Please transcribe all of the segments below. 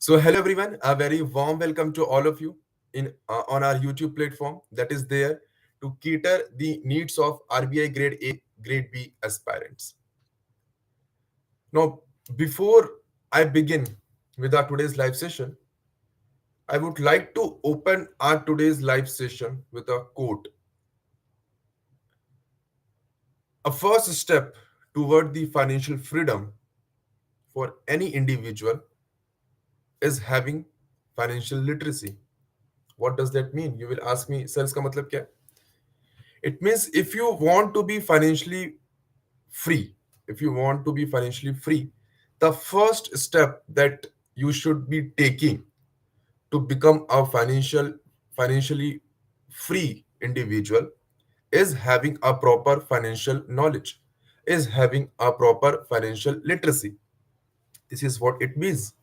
So, hello everyone. A very warm welcome to all of you in on our YouTube platform that is there to cater the needs of RBI Grade A, Grade B aspirants. Now, before I begin with our today's live session, I would like to open our today's live session with a quote. A first step toward the financial freedom for any individual is having financial literacy. What does that mean? You will ask me, sir, इसका मतलब क्या है? It means if you want to be financially free, if you want to be financially free, the first step that you should be taking to become a financially free individual is having a proper financial knowledge, is having a proper financial literacy. This is what it means.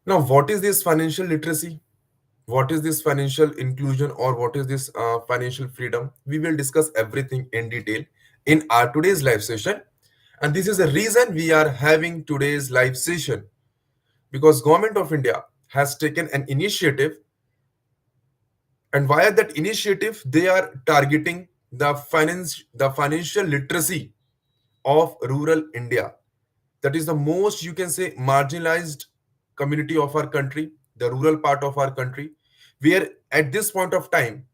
Now, what is this financial literacy? What is this financial inclusion or what is this financial freedom? We will discuss everything in detail in our today's live session. And this is the reason we are having today's live session because Government of India has taken an initiative, and via that initiative they are targeting the financial literacy of rural India. That is the most, you can say, marginalized community of our country, the rural part of our country, where at this point of time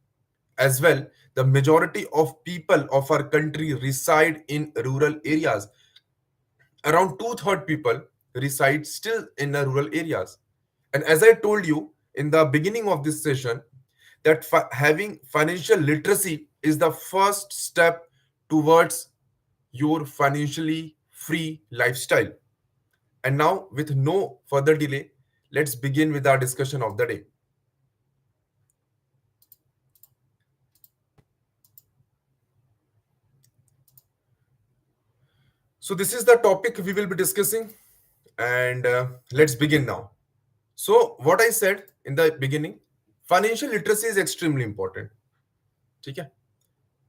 as well, the majority of people of our country reside in rural areas. Around two-thirds people reside still in the rural areas. And as I told you in the beginning of this session, that having financial literacy is the first step towards your financially free lifestyle. And now, with no further delay, let's begin with our discussion of the day. So, this is the topic we will be discussing, and let's begin now. So, what I said in the beginning, financial literacy is extremely important. Okay?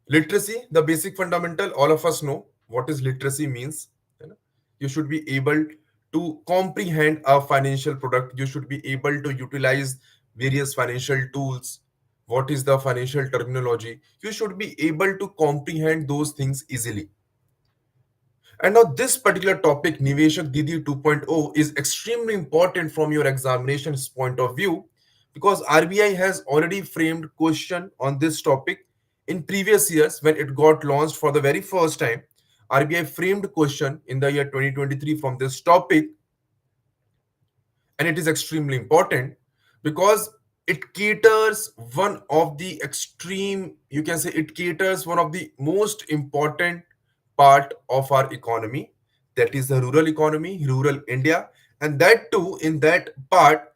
Literacy, the basic fundamental, all of us know what is literacy means. You know? You should be able to comprehend a financial product. You should be able to utilize various financial tools. What is the financial terminology? You should be able to comprehend those things easily. And now this particular topic, Niveshak Didi 2.0, is extremely important from your examination's point of view because RBI has already framed question on this topic in previous years when it got launched for the very first time. RBI framed question in the year 2023 from this topic, and it is extremely important because it caters one of the extreme, you can say it caters one of the most important part of our economy, that is the rural economy, rural India. And that too, in that part,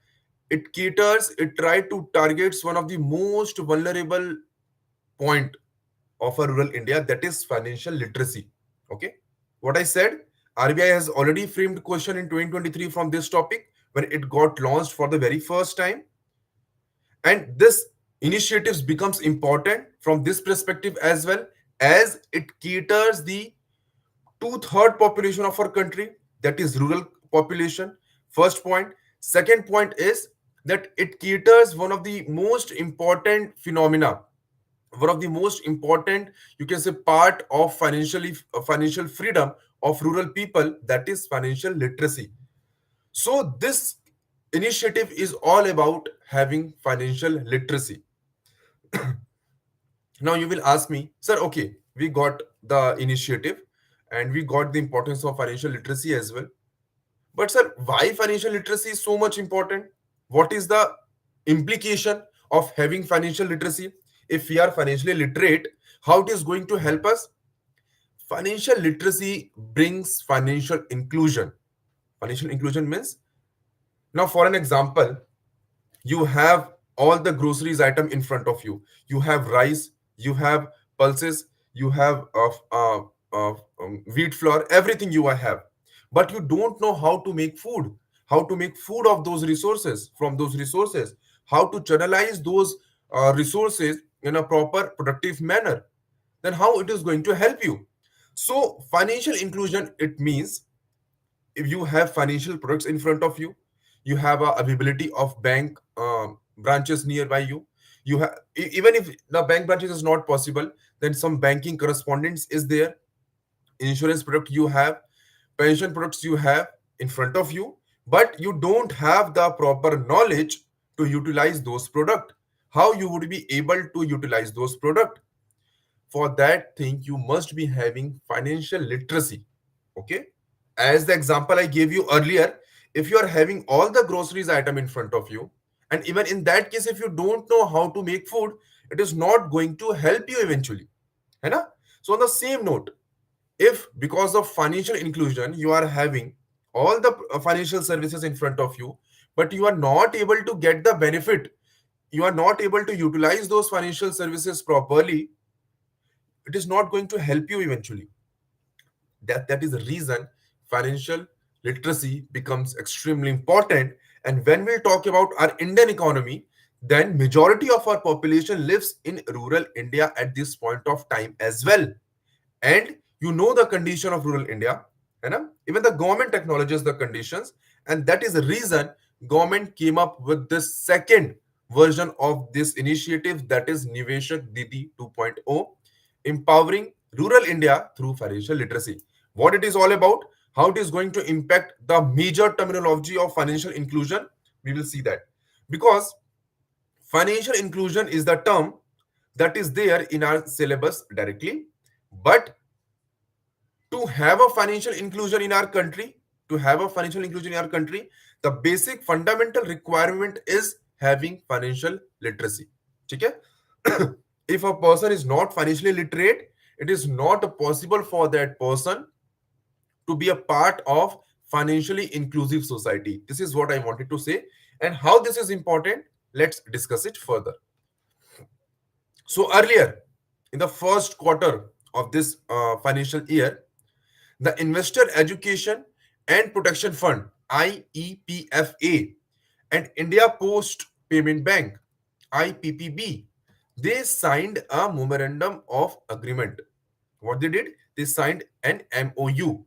it try to targets one of the most vulnerable point of a rural India, that is financial literacy. Okay, what I said, RBI has already framed question in 2023 from this topic when it got launched for the very first time, and this initiatives becomes important from this perspective as well, as it caters the two-third population of our country, that is rural population. First point. Second point is that it caters one of the most important phenomena, one of the most important, you can say, part of financial freedom of rural people, that is financial literacy. So this initiative is all about having financial literacy. Now you will ask me, sir, okay, we got the initiative and we got the importance of financial literacy as well, but sir, why financial literacy is so much important? What is the implication of having financial literacy? If we are financially literate, how it is going to help us? Financial literacy brings financial inclusion. Financial inclusion means, now for an example, you have all the groceries item in front of you. You have rice, you have pulses, you have wheat flour, everything you have, but you don't know how to make food, how to make food of those resources, from those resources, how to channelize those resources in a proper productive manner. Then how it is going to help you? So financial inclusion, it means if you have financial products in front of you, you have a availability of bank branches nearby you. You have, even if the bank branches is not possible, then some banking correspondence is there. Insurance product you have, pension products you have in front of you, but you don't have the proper knowledge to utilize those product. How you would be able to utilize those product? For that thing you must be having financial literacy. Okay, as the example I gave you earlier, if you are having all the groceries item in front of you, and even in that case if you don't know how to make food, it is not going to help you eventually, है ना? So on the same note, if because of financial inclusion you are having all the financial services in front of you, but you are not able to get the benefit, you are not able to utilize those financial services properly, it is not going to help you eventually. That is the reason financial literacy becomes extremely important. And when we talk about our Indian economy, then majority of our population lives in rural India at this point of time as well. And you know the condition of rural India, है ना? Even the government acknowledges the conditions, and that is the reason government came up with this second version of this initiative, that is Niveshak Didi 2.0, empowering rural India through financial literacy. What it is all about, how it is going to impact the major terminology of financial inclusion, we will see that. Because financial inclusion is the term that is there in our syllabus directly, but to have a financial inclusion in our country, to have a financial inclusion in our country, the basic fundamental requirement is having financial literacy. Okay? If a person is not financially literate, it is not possible for that person to be a part of financially inclusive society. This is what I wanted to say. And how this is important, let's discuss it further. So earlier, in the first quarter of this financial year, the Investor Education and Protection Fund IEPFA and India Post Payment Bank IPPB, they signed a memorandum of agreement. What they did? They signed an MOU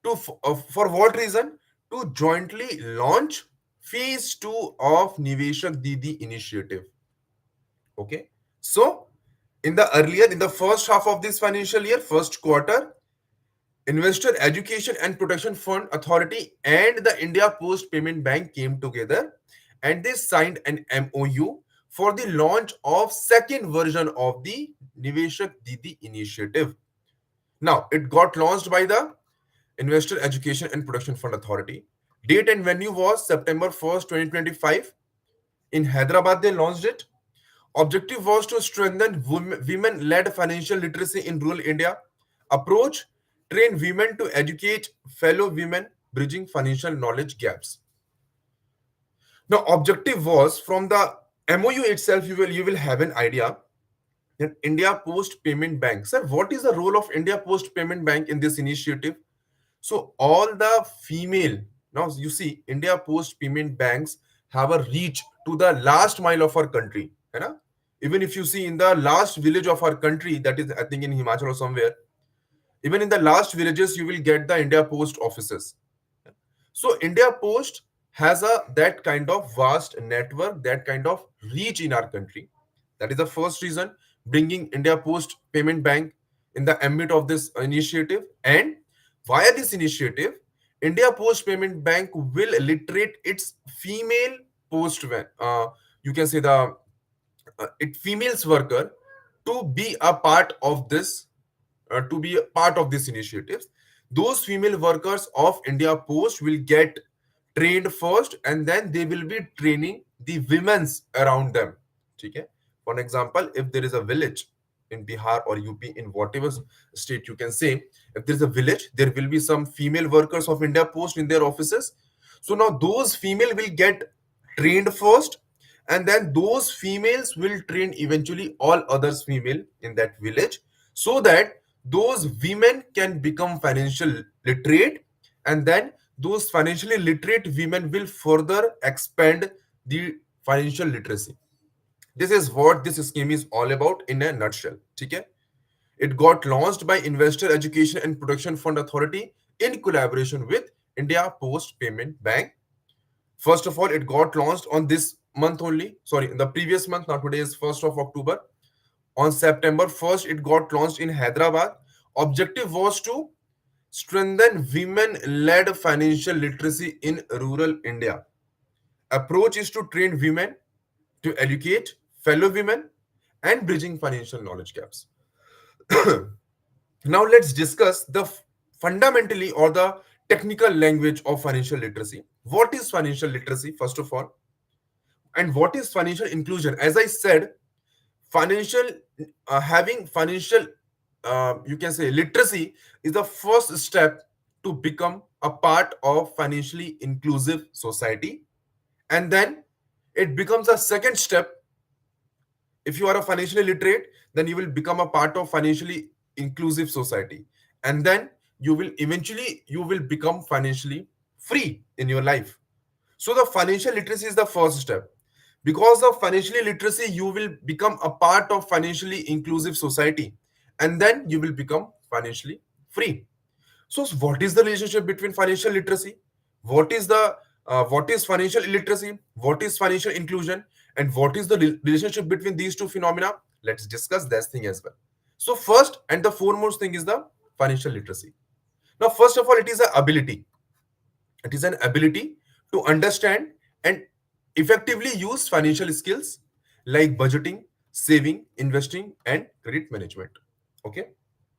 to for what reason? To jointly launch phase 2 of Niveshak Didi initiative. Okay, so in the first half of this financial year, first quarter, Investor Education and Protection Fund Authority and the India Post Payment Bank came together and they signed an MOU for the launch of second version of the Niveshak Didi initiative. Now, it got launched by the Investor Education and Protection Fund Authority. Date and venue was September 1st, 2025. In Hyderabad, they launched it. Objective was to strengthen women-led financial literacy in rural India. Approach: train women to educate fellow women, bridging financial knowledge gaps. Now, objective was from the MOU itself. You will have an idea that India Post Payment Bank. Sir, what is the role of India Post Payment Bank in this initiative? So all the female, now you see India Post Payment Banks have a reach to the last mile of our country, है ना? Even if you see in the last village of our country, that is I think in Himachal or somewhere, even in the last villages you will get the India Post offices. So India Post has a that kind of vast network, that kind of reach in our country. That is the first reason bringing India Post Payment Bank in the ambit of this initiative. And via this initiative, India Post Payment Bank will literate its female you can say the it females worker to be a part of this initiatives. Those female workers of India Post will get trained first, and then they will be training the women's around them. Okay? For an example, if there is a village in Bihar or UP, in whatever state you can say, if there is a village, there will be some female workers of India Post in their offices. So now those female will get trained first, and then those females will train eventually all others female in that village, so that those women can become financial literate, and then those financially literate women will further expand the financial literacy. This is what this scheme is all about in a nutshell. Okay? It got launched by Investor Education and Protection Fund Authority in collaboration with India Post Payment Bank. First of all, it got launched on this month only. Sorry, in the previous month. Now today is 1st of October. On September 1st, it got launched in Hyderabad. Objective was to strengthen women-led financial literacy in rural India. Approach is to train women to educate fellow women and bridging financial knowledge gaps. Now let's discuss the fundamentally or the technical language of financial literacy. What is financial literacy, first of all, and what is financial inclusion? As I said, financial having financial you can say literacy is the first step to become a part of financially inclusive society, and then it becomes a second step. If you are a financially literate, then you will become a part of financially inclusive society, and then you will become financially free in your life. So the financial literacy is the first step. Because of financially literacy, you will become a part of financially inclusive society, and then you will become financially free. So, what is the relationship between financial literacy? What is financial illiteracy? What is financial inclusion? And what is the relationship between these two phenomena? Let's discuss this thing as well. So, first and the foremost thing is the financial literacy. Now, first of all, it is an ability. It is an ability to understand and effectively use financial skills like budgeting, saving, investing, and credit management. Okay,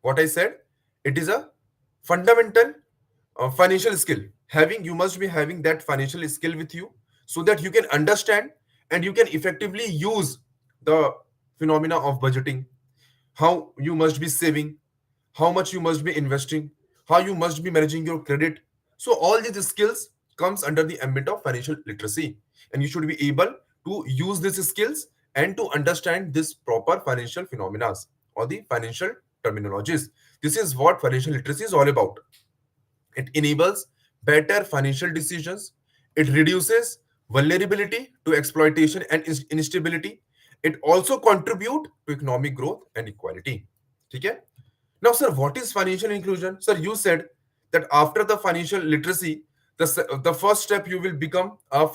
what I said, it is a fundamental financial skill. Having You must be having that financial skill with you so that you can understand and you can effectively use the phenomena of budgeting, how you must be saving, how much you must be investing, how you must be managing your credit. So all these skills comes under the ambit of financial literacy, and you should be able to use these skills and to understand this proper financial phenomena or the financial terminologies. This is what financial literacy is all about. It enables better financial decisions. It reduces vulnerability to exploitation and instability. It also contribute to economic growth and equality. Okay? Now, sir, what is financial inclusion? Sir, you said that after the financial literacy, the first step you will become a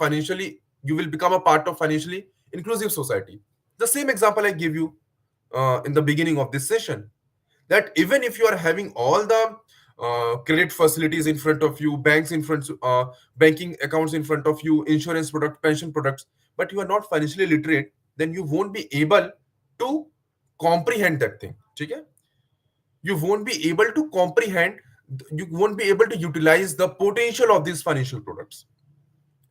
part of financially inclusive society. The same example I gave you in the beginning of this session, that even if you are having all the credit facilities in front of you, banking accounts in front of you, insurance product, pension products, but you are not financially literate, then you won't be able to comprehend that thing. Okay? You won't be able to comprehend, you won't be able to utilize the potential of these financial products.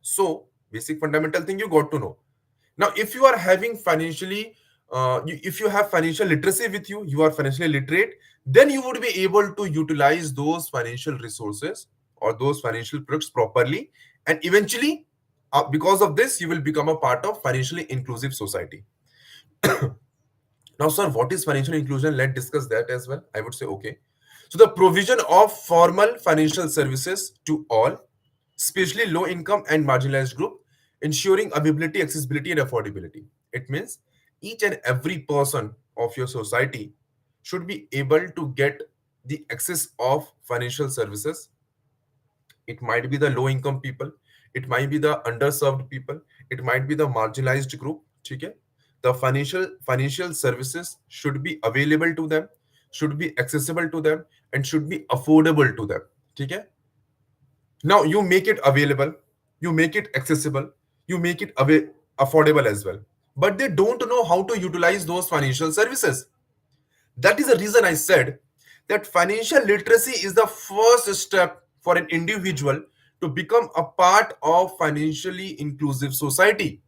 So basic fundamental thing you got to know. Now if you are having if you have financial literacy with you, you are financially literate, then you would be able to utilize those financial resources or those financial products properly, and eventually because of this you will become a part of financially inclusive society. Now, sir, what is financial inclusion? Let's discuss that as well. I would say, okay. So, the provision of formal financial services to all, especially low income and marginalized group, ensuring availability, accessibility, and affordability. It means each and every person of your society should be able to get the access of financial services. It might be the low income people, it might be the underserved people, it might be the marginalized group. Okay? The financial services should be available to them, should be accessible to them, and should be affordable to them. Okay? Now you make it available, you make it accessible, you make it affordable as well, but they don't know how to utilize those financial services. That is the reason I said that financial literacy is the first step for an individual to become a part of financially inclusive society.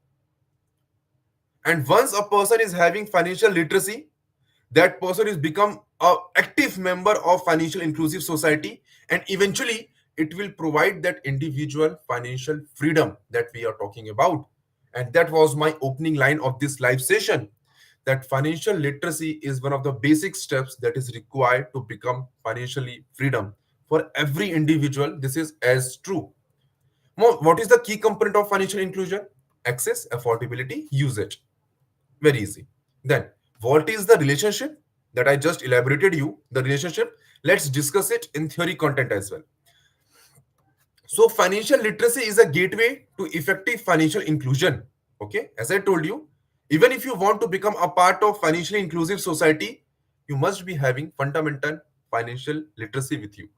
And once a person is having financial literacy, that person is become a active member of financial inclusive society, and eventually it will provide that individual financial freedom that we are talking about. And that was my opening line of this live session, that financial literacy is one of the basic steps that is required to become financially freedom for every individual. This is as true. What is the key component of financial inclusion? Access, affordability, usage. Very easy. Then, what is the relationship that I just elaborated you? The relationship. Let's discuss it in theory content as well. So financial literacy is a gateway to effective financial inclusion. Okay, as I told you, even if you want to become a part of financially inclusive society, you must be having fundamental financial literacy with you.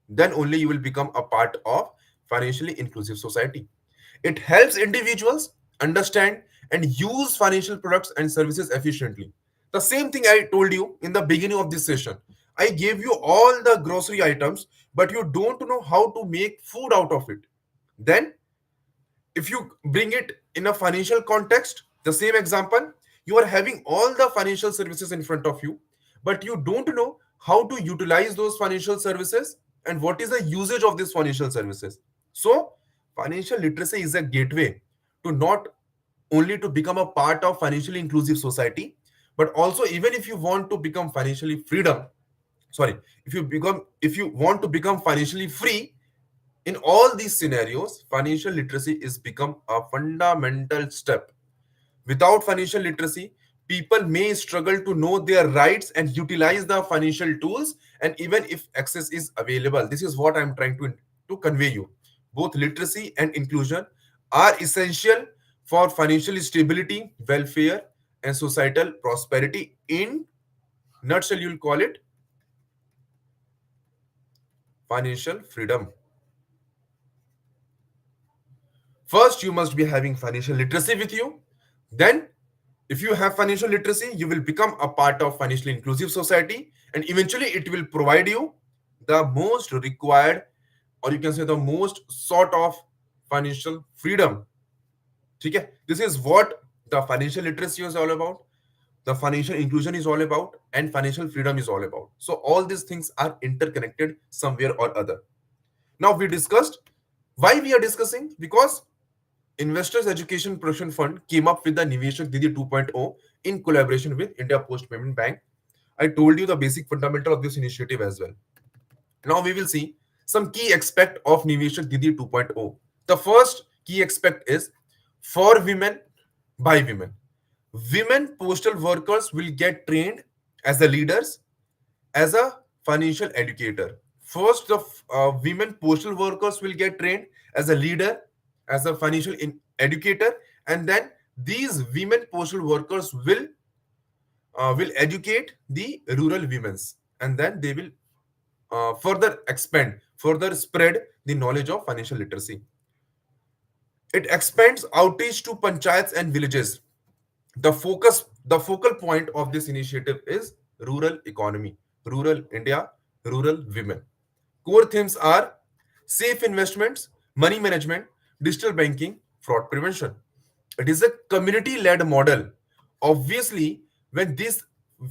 Then only you will become a part of financially inclusive society. It helps individuals understand and use financial products and services efficiently. The same thing I told you in the beginning of this session. I gave you all the grocery items, but you don't know how to make food out of it. Then, if you bring it in a financial context, the same example, you are having all the financial services in front of you, but you don't know how to utilize those financial services and what is the usage of these financial services. So financial literacy is a gateway to not only to become a part of financially inclusive society, but also even if you want to become financially freedom, sorry, if you want to become financially free, in all these scenarios, financial literacy is become a fundamental step. Without financial literacy, people may struggle to know their rights and utilize the financial tools, and even if access is available. This is what I'm trying to convey you. Both literacy and inclusion are essential for financial stability, welfare, and societal prosperity. In nutshell, you'll call it financial freedom. First, you must be having financial literacy with you. Then, if you have financial literacy, you will become a part of financially inclusive society, and eventually it will provide you the most required, or you can say the most sort of financial freedom. Okay? This is what the financial literacy is all about, the financial inclusion is all about, and financial freedom is all about. So all these things are interconnected somewhere or other. Now we discussed why we are discussing, because Investors Education Protection Fund came up with the Niveshak Didi 2.0 in collaboration with India Post Payment Bank. I told you the basic fundamental of this initiative as well. Now we will see some key aspect of Niveshak Didi 2.0. The first key aspect is for women by women. Women postal workers will get trained as the leaders, as a financial educator. First, the women postal workers will get trained as a leader, as a financial educator, and then these women postal workers will educate the rural women's, and then they will further expand, further spread the knowledge of financial literacy. It expands outreach to panchayats and villages. The focal point of this initiative is rural economy, rural India, rural women. Core themes are safe investments, money management, digital banking, fraud prevention. It is a community-led model. Obviously, when these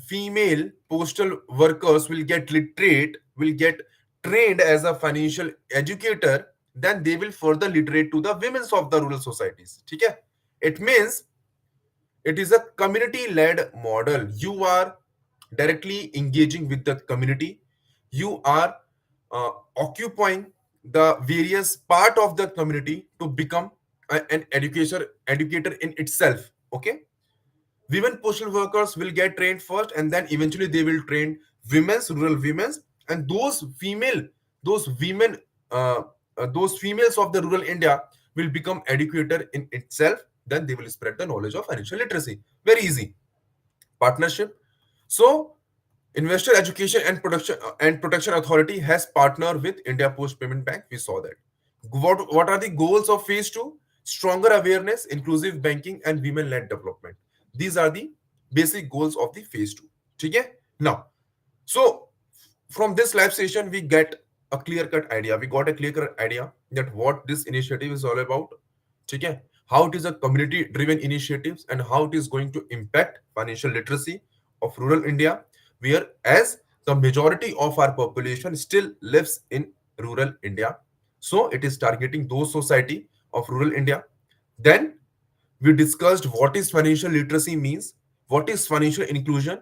female postal workers will get literate, will get trained as a financial educator, then they will further literate to the women of the rural societies. Okay? It means it is a community led model. You are directly engaging with the community. You are occupying the various part of the community to become an educator in itself. Okay, women postal workers will get trained first, and then eventually they will train women's, rural women's, and those women, uh, those females of the rural India will become educator in itself. Then they will spread the knowledge of financial literacy. Very easy partnership. So Investor Education and Protection Authority has partnered with India Post Payment Bank. We saw that. What are the goals of phase two? Stronger awareness, inclusive banking, and women-led development. These are the basic goals of the phase two. Okay? Now, so from this live session, we get a clear-cut idea. We got a clear-cut idea that what this initiative is all about. Okay? How it is a community-driven initiatives and how it is going to impact financial literacy of rural India, where as the majority of our population still lives in rural India. So it is targeting those society of rural India. Then we discussed what is financial literacy means, what is financial inclusion,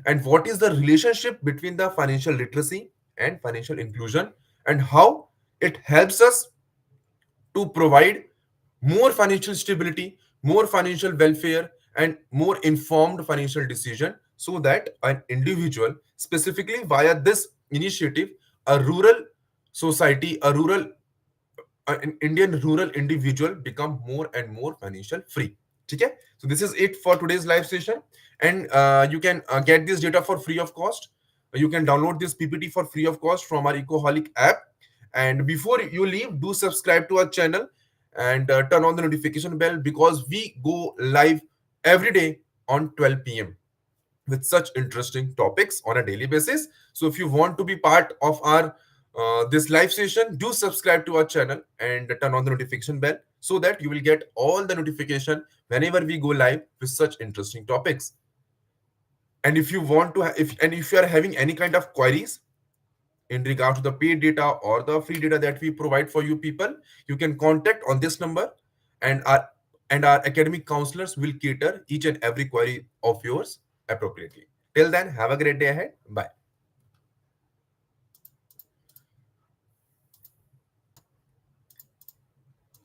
and what is the relationship between the financial literacy and financial inclusion, and how it helps us to provide more financial stability, more financial welfare, and more informed financial decision, so that an individual, specifically via this initiative, a rural society, an Indian rural individual become more and more financial free. ठीक है? So this is it for today's live session, and you can get this data for free of cost. You can download this PPT for free of cost from our Ecoholic app. And before you leave, do subscribe to our channel and turn on the notification bell, because we go live every day on 12 p.m. with such interesting topics on a daily basis. So if you want to be part of our this live session, do subscribe to our channel and turn on the notification bell, so that you will get all the notification whenever we go live with such interesting topics. And if you want to if you are having any kind of queries in regard to the paid data or the free data that we provide for you people, you can contact on this number, and our academic counselors will cater each and every query of yours appropriately. Till then, have a great day ahead. Bye.